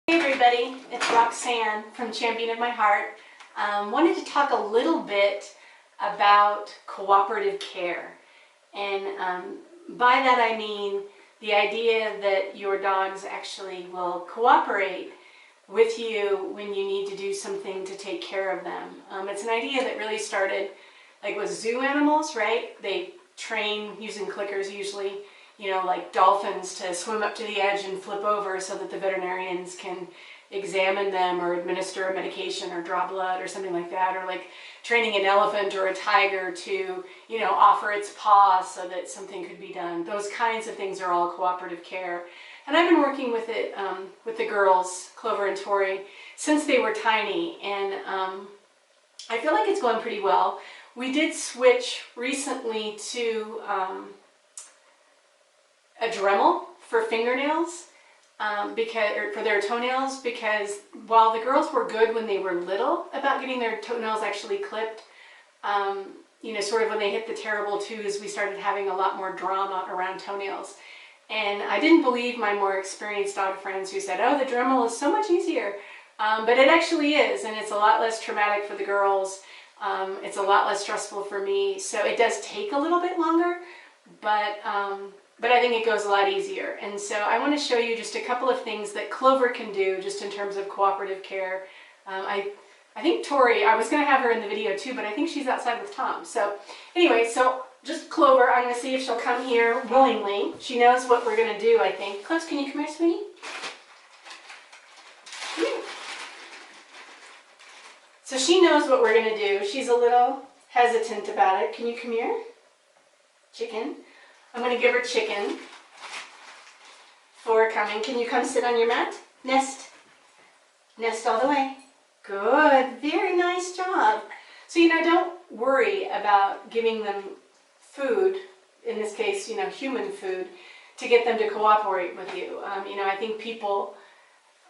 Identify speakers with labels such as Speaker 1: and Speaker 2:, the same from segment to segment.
Speaker 1: Hey everybody, it's Roxanne from Champion of My Heart. Wanted to talk a little bit about cooperative care. And by that I mean the idea that your dogs actually will cooperate with you when you need to do something to take care of them. It's an idea that really started like with zoo animals, right? They train using clickers usually, you know, like dolphins to swim up to the edge and flip over so that the veterinarians can examine them or administer a medication or draw blood or something like that, or like training an elephant or a tiger to, you know, offer its paw so that something could be done. Those kinds of things are all cooperative care. And I've been working with it with the girls, Clover and Tori, since they were tiny, and I feel like it's going pretty well. We did switch recently to a dremel for fingernails, or for their toenails, because while the girls were good when they were little about getting their toenails actually clipped, you know, sort of when they hit the terrible twos, we started having a lot more drama around toenails. And I didn't believe my more experienced dog friends who said, oh, the dremel is so much easier. But it actually is, and it's a lot less traumatic for the girls. It's a lot less stressful for me. So it does take a little bit longer, but I think it goes a lot easier. And so I want to show you just a couple of things that Clover can do just in terms of cooperative care. I think Tori, I was going to have her in the video too, but I think she's outside with Tom. So anyway, so just Clover, I'm going to see if she'll come here willingly. She knows what we're going to do, I think. Close, can you come here, sweetie? Come here. So she knows what we're going to do. She's a little hesitant about it. Can you come here? Chicken. I'm going to give her chicken for coming. Can you come sit on your mat? Nest. Nest all the way. Good. Very nice job. So, you know, don't worry about giving them food, in this case, you know, human food, to get them to cooperate with you. You know, I think people,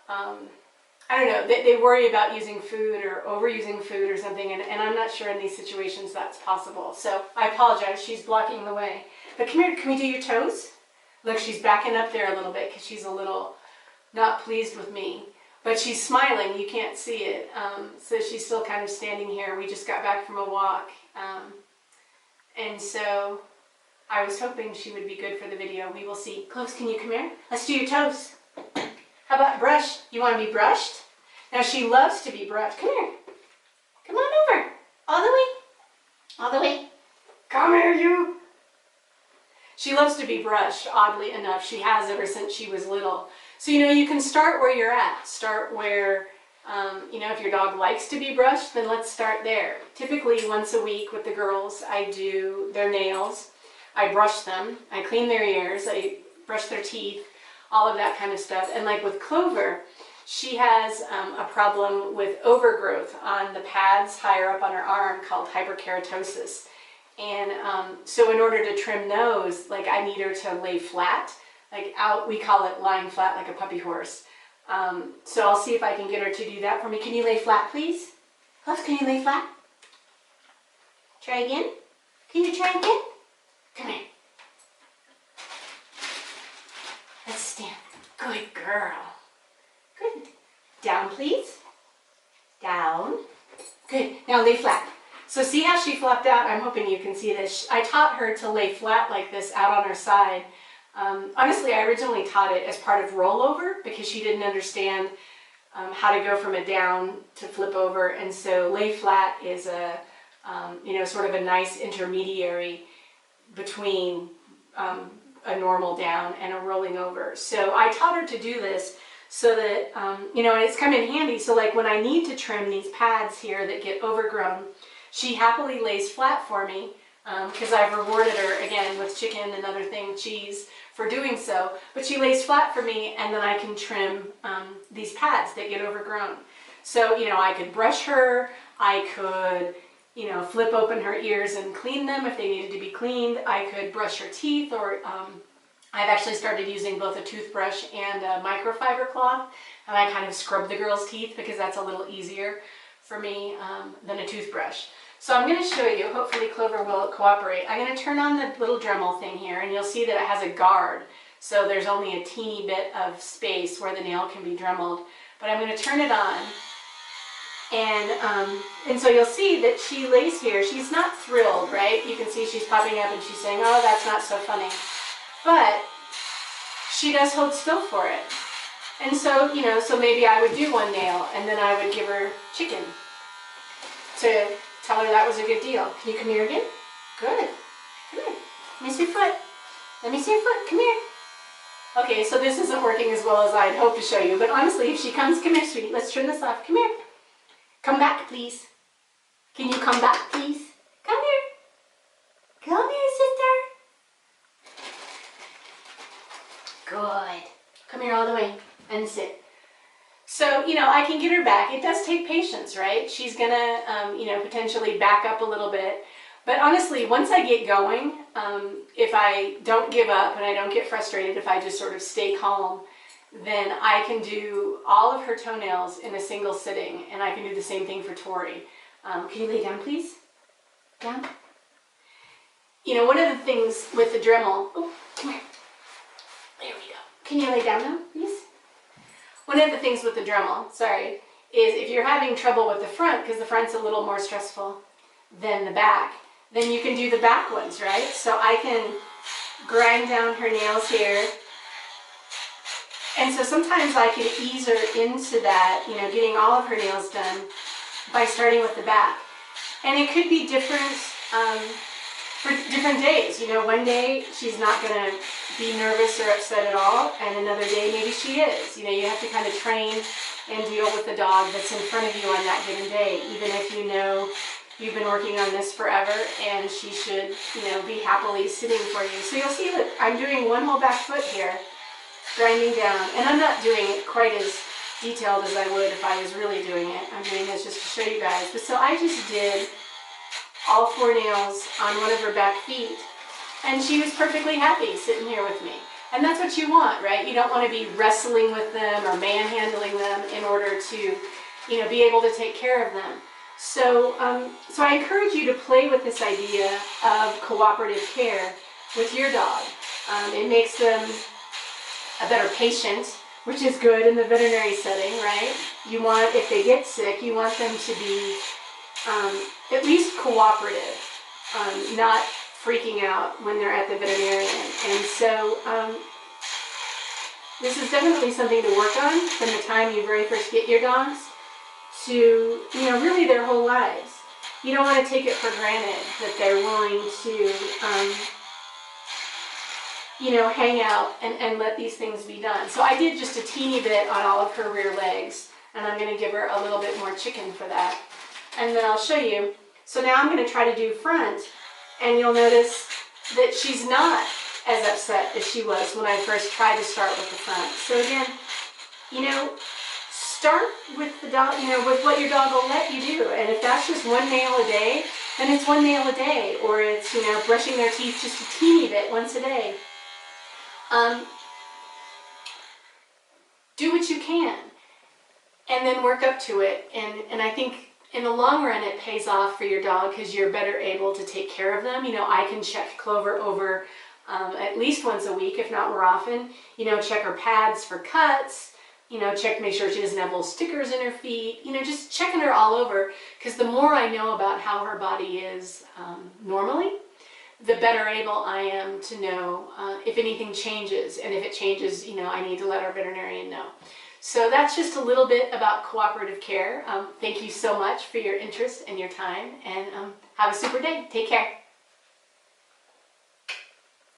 Speaker 1: I don't know, they worry about using food or overusing food or something, and I'm not sure in these situations that's possible. So I apologize. She's blocking the way. But come here, can we do your toes? Look, she's backing up there a little bit because she's a little not pleased with me. But she's smiling, you can't see it. So she's still kind of standing here. We just got back from a walk. And so I was hoping she would be good for the video. We will see. Close, can you come here? Let's do your toes. How about brush? You want to be brushed? Now she loves to be brushed. Come here. Come on over. All the way. All the way. Come here, you. She loves to be brushed, oddly enough. She has ever since she was little. So, you know, you can start where you're at. Start where, you know, if your dog likes to be brushed, then let's start there. Typically, once a week with the girls, I do their nails. I brush them. I clean their ears. I brush their teeth, all of that kind of stuff. And like with Clover, she has a problem with overgrowth on the pads higher up on her arm called hyperkeratosis. And so in order to trim those, like I need her to lay flat, like out, we call it lying flat like a puppy horse. So I'll see if I can get her to do that for me. Can you lay flat, please? Close, can you lay flat? Try again. Can you try again? Come here. Let's stand. Good girl. Good. Down, please. Down. Good. Now lay flat. So see how she flopped out? I'm hoping you can see this. I taught her to lay flat like this out on her side. Honestly, I originally taught it as part of rollover because she didn't understand how to go from a down to flip over. And so lay flat is a, you know, sort of a nice intermediary between a normal down and a rolling over. So I taught her to do this so that, you know, and it's come in handy. So like when I need to trim these pads here that get overgrown, she happily lays flat for me because I've rewarded her, again, with chicken and other thing, cheese, for doing so. But she lays flat for me, and then I can trim these pads that get overgrown. So, you know, I could brush her, I could, you know, flip open her ears and clean them if they needed to be cleaned. I could brush her teeth, or I've actually started using both a toothbrush and a microfiber cloth, and I kind of scrub the girl's teeth because that's a little easier for me than a toothbrush. So I'm going to show you, hopefully Clover will cooperate. I'm going to turn on the little Dremel thing here, and you'll see that it has a guard. So there's only a teeny bit of space where the nail can be dremeled. But I'm going to turn it on. And so you'll see that she lays here. She's not thrilled, right? You can see she's popping up and she's saying, oh, that's not so funny. But she does hold still for it. And so, so maybe I would do one nail and then I would give her chicken to tell her that was a good deal. Can you come here again? Good. Come here. Let me see your foot. Let me see your foot. Come here. Okay, so this isn't working as well as I'd hoped to show you, but honestly, if she comes, come here, sweetie. Let's turn this off. Come here. Come back, please. Can you come back, please? Come here. Come here, sister. Good. Come here all the way and sit. So, I can get her back. It does take patience, right? She's gonna, potentially back up a little bit. But honestly, once I get going, if I don't give up and I don't get frustrated, if I just sort of stay calm, then I can do all of her toenails in a single sitting, and I can do the same thing for Tori. Can you lay down, please? Down? One of the things with the Dremel, oh, come here. There we go. Can you lay down now, please? One of the things with the Dremel, sorry, is if you're having trouble with the front, because the front's a little more stressful than the back, then you can do the back ones, right? So I can grind down her nails here. And so sometimes I can ease her into that, getting all of her nails done by starting with the back. And it could be different for different days. One day she's not going to be nervous or upset at all, and another day maybe she is. You have to kind of train and deal with the dog that's in front of you on that given day, even if you've been working on this forever and she should, be happily sitting for you. So you'll see that I'm doing one whole back foot here, grinding down, and I'm not doing it quite as detailed as I would if I was really doing it. I'm doing this just to show you guys. But so I just did all 4 nails on one of her back feet, and she was perfectly happy sitting here with me. And that's what you want, right? You don't want to be wrestling with them or manhandling them in order to, be able to take care of them. So, so I encourage you to play with this idea of cooperative care with your dog. It makes them a better patient, which is good in the veterinary setting, right? You want, if they get sick, you want them to be at least cooperative, not freaking out when they're at the veterinarian. And so this is definitely something to work on from the time you very first get your dogs to, really their whole lives. You don't want to take it for granted that they're willing to, hang out and let these things be done. So I did just a teeny bit on all of her rear legs, and I'm going to give her a little bit more chicken for that. And then I'll show you. So now I'm going to try to do front, and you'll notice that she's not as upset as she was when I first tried to start with the front. So again, start with the dog, with what your dog will let you do. And if that's just 1 nail a day, then it's 1 nail a day. Or it's, brushing their teeth just a teeny bit once a day. Do what you can, and then work up to it. And I think in the long run, it pays off for your dog because you're better able to take care of them. I can check Clover over at least once a week, if not more often. Check her pads for cuts. Check to make sure she doesn't have little stickers in her feet. Just checking her all over, because the more I know about how her body is normally, the better able I am to know if anything changes. And if it changes, I need to let our veterinarian know. So that's just a little bit about cooperative care. Thank you so much for your interest and your time, and have a super day. Take care.